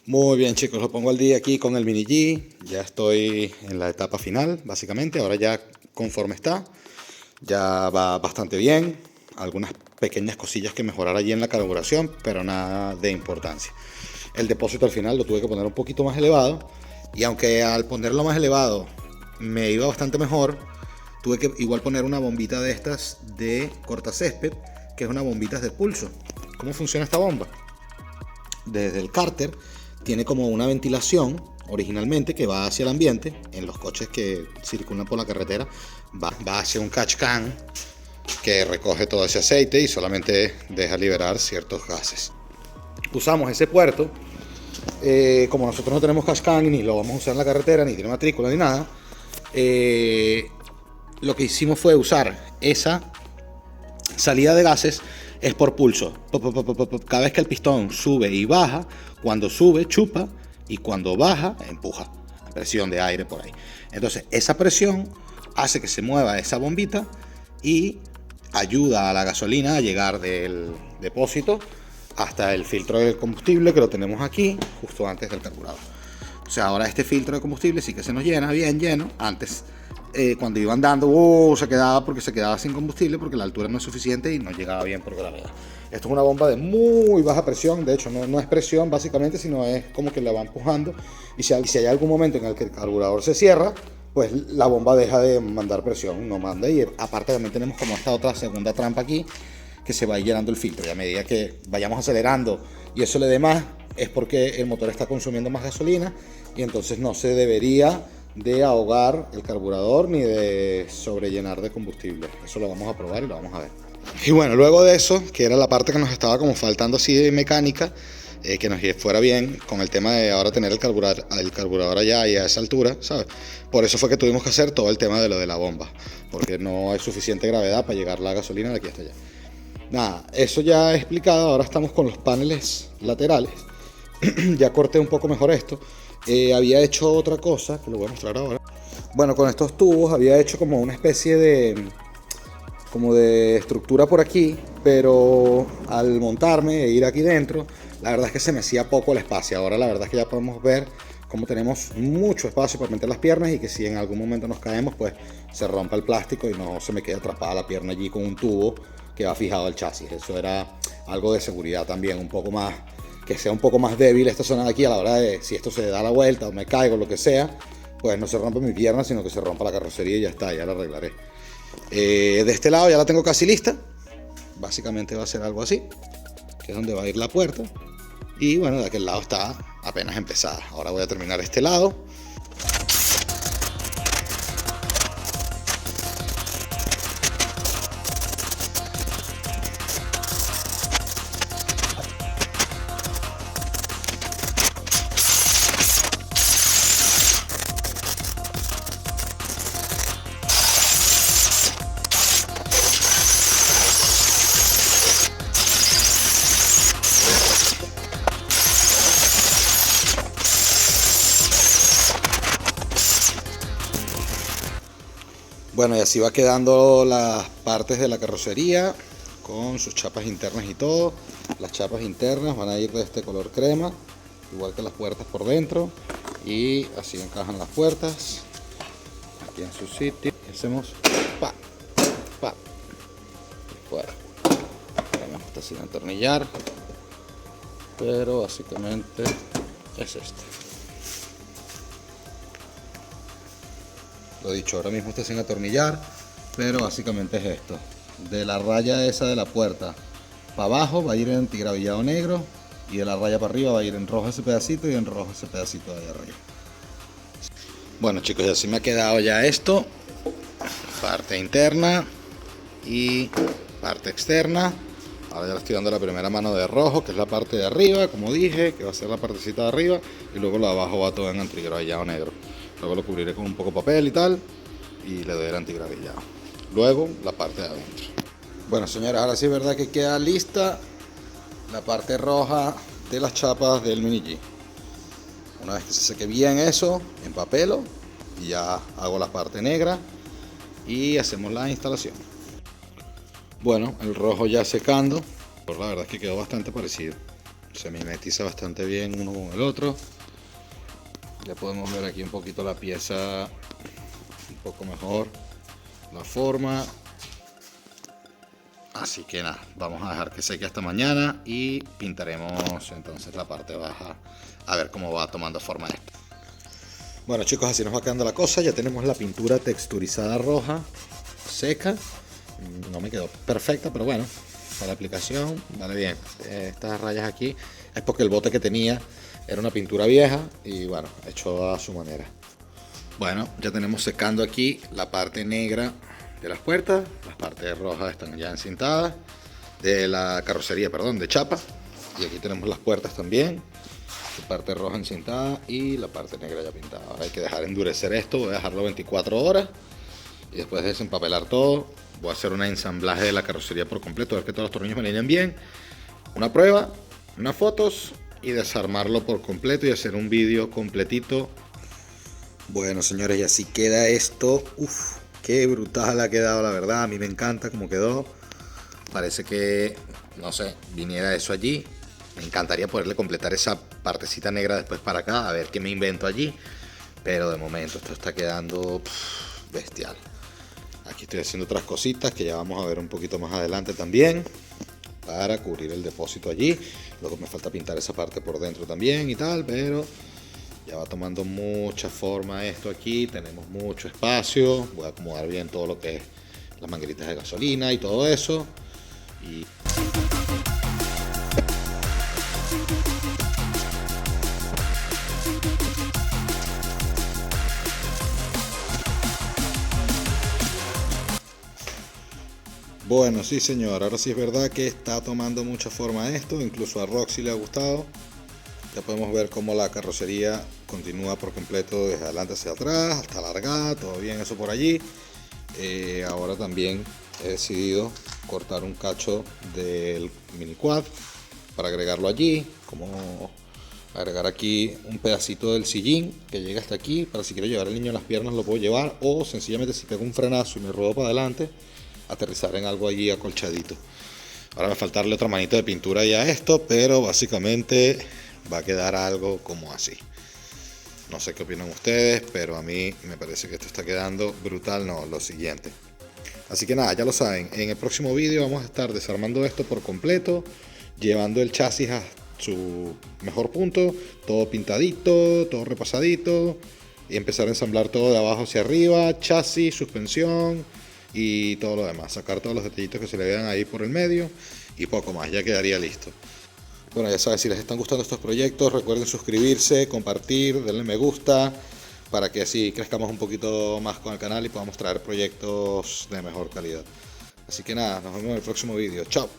Muy bien, chicos, lo pongo al día aquí con el Mini G. Ya estoy en la etapa final, básicamente. Ahora ya conforme está, ya va bastante bien. Algunas pequeñas cosillas que mejorar allí en la carburación, pero nada de importancia. El depósito al final lo tuve que poner un poquito más elevado. Y aunque al ponerlo más elevado me iba bastante mejor, tuve que igual poner una bombita de estas de cortacésped, que es una bombita de pulso. ¿Cómo funciona esta bomba? Desde el cárter tiene como una ventilación originalmente que va hacia el ambiente. En los coches que circulan por la carretera va hacia un catch can que recoge todo ese aceite y solamente deja liberar ciertos gases. Usamos ese puerto, como nosotros no tenemos catch can ni lo vamos a usar en la carretera, ni tiene matrícula ni nada, lo que hicimos fue usar esa salida de gases es por pulso. Cada vez que el pistón sube y baja, cuando sube chupa y cuando baja empuja. Presión de aire por ahí. Entonces esa presión hace que se mueva esa bombita y ayuda a la gasolina a llegar del depósito hasta el filtro de combustible, que lo tenemos aquí justo antes del carburador. O sea, ahora este filtro de combustible sí que se nos llena bien lleno. Antes cuando iba andando se quedaba sin combustible porque la altura no es suficiente y no llegaba bien por gravedad. Esto es una bomba de muy baja presión. De hecho no es presión básicamente, sino es como que la va empujando, y si hay algún momento en el que el carburador se cierra, pues la bomba deja de mandar presión, no manda. Y aparte también tenemos como esta otra segunda trampa aquí, que se va llenando el filtro, y a medida que vayamos acelerando y eso le dé más, es porque el motor está consumiendo más gasolina, y entonces no se debería de ahogar el carburador ni de sobrellenar de combustible. Eso lo vamos a probar y lo vamos a ver. Y bueno, luego de eso, que era la parte que nos estaba como faltando así de mecánica, que nos fuera bien con el tema de ahora tener el carburador allá y a esa altura, ¿sabes? Por eso fue que tuvimos que hacer todo el tema de lo de la bomba, porque no hay suficiente gravedad para llegar la gasolina de aquí hasta allá. Nada, eso ya he explicado. Ahora estamos con los paneles laterales. Ya corté un poco mejor esto. Había hecho otra cosa que lo voy a mostrar ahora. Bueno, con estos tubos había hecho como una especie de estructura por aquí, pero al montarme e ir aquí dentro, la verdad es que se me hacía poco el espacio. Ahora la verdad es que ya podemos ver cómo tenemos mucho espacio para meter las piernas, y que si en algún momento nos caemos, pues se rompa el plástico y no se me quede atrapada la pierna allí con un tubo que va fijado al chasis. Eso era algo de seguridad también, un poco más, que sea un poco más débil esta zona de aquí a la hora de, si esto se da la vuelta o me caigo, lo que sea, pues no se rompe mi pierna, sino que se rompa la carrocería y ya está, ya la arreglaré. De este lado ya la tengo casi lista. Básicamente va a ser algo así, que es donde va a ir la puerta. Y bueno, de aquel lado está apenas empezada. Ahora voy a terminar este lado. Bueno, y así va quedando las partes de la carrocería con sus chapas internas y todo. Las chapas internas van a ir de este color crema, igual que las puertas por dentro, y así encajan las puertas aquí en su sitio. Y hacemos pa, pa, y fuera. Tenemos esta sin atornillar, pero básicamente es este. Lo dicho, ahora mismo está sin atornillar, pero básicamente es esto. De la raya esa de la puerta para abajo va a ir en antigravillado negro, y de la raya para arriba va a ir en rojo ese pedacito y en rojo ese pedacito de ahí arriba. Bueno, chicos, y así me ha quedado ya esto. Parte interna y parte externa. Ahora ya le estoy dando la primera mano de rojo, que es la parte de arriba, como dije, que va a ser la partecita de arriba, y luego la de abajo va todo en antigravillado negro. Luego lo cubriré con un poco de papel y tal, y le doy el antigravillado. Luego la parte de adentro. Bueno, señores, ahora sí es verdad que queda lista la parte roja de las chapas del Mini G. Una vez que se seque bien eso, empapelo y ya hago la parte negra y hacemos la instalación. Bueno, el rojo ya secando, pero la verdad es que quedó bastante parecido. se mimetiza bastante bien uno con el otro. Ya podemos ver aquí un poquito la pieza un poco mejor, la forma. Así que nada, vamos a dejar que seque hasta mañana y pintaremos entonces la parte baja a ver cómo va tomando forma esto. Bueno chicos, así nos va quedando la cosa. Ya tenemos la pintura texturizada roja seca. No me quedó perfecta, pero bueno, para la aplicación vale bien. Estas rayas aquí es porque el bote que tenía era una pintura vieja y bueno, hecho a su manera. Bueno, ya tenemos secando aquí la parte negra de las puertas. Las partes rojas están ya encintadas, de la carrocería, perdón, de chapa. Y aquí tenemos las puertas también, la parte roja encintada y la parte negra ya pintada. Ahora hay que dejar endurecer esto, voy a dejarlo 24 horas y después de desempapelar todo voy a hacer un ensamblaje de la carrocería por completo, a ver que todos los tornillos me alineen bien, una prueba, unas fotos y desarmarlo por completo y hacer un vídeo completito. Bueno señores, y así queda esto. Uf, qué brutal ha quedado, la verdad. A mí me encanta cómo quedó. Parece que, no sé, viniera eso allí. Me encantaría poderle completar esa partecita negra después para acá, a ver qué me invento allí. Pero de momento esto está quedando bestial. Aquí estoy haciendo otras cositas que ya vamos a ver un poquito más adelante también, para cubrir el depósito allí. Luego me falta pintar esa parte por dentro también y tal, pero ya va tomando mucha forma esto aquí. Tenemos mucho espacio. Voy a acomodar bien todo lo que es las mangueritas de gasolina y todo eso. Y bueno, sí señor, ahora sí es verdad que está tomando mucha forma esto. Incluso a Roxy le ha gustado. Ya podemos ver cómo la carrocería continúa por completo desde adelante hacia atrás, hasta alargada, todo bien eso por allí. Ahora también he decidido cortar un cacho del mini quad para agregarlo allí, como agregar aquí un pedacito del sillín que llega hasta aquí, para si quiero llevar al niño en las piernas lo puedo llevar, o sencillamente si pego un frenazo y me ruedo para adelante, aterrizar en algo allí acolchadito. Ahora me falta darle otra manita de pintura ya a esto, pero básicamente va a quedar algo como así. No sé qué opinan ustedes, pero a mí me parece que esto está quedando brutal. No, lo siguiente. Así que nada, ya lo saben, en el próximo vídeo vamos a estar desarmando esto por completo, llevando el chasis a su mejor punto, todo pintadito, todo repasadito, y empezar a ensamblar todo de abajo hacia arriba, chasis, suspensión y todo lo demás. Sacar todos los detallitos que se le vean ahí por el medio y poco más, ya quedaría listo. Bueno, ya saben, si les están gustando estos proyectos, recuerden suscribirse, compartir, denle me gusta, para que así crezcamos un poquito más con el canal y podamos traer proyectos de mejor calidad. Así que nada, nos vemos en el próximo vídeo. Chao.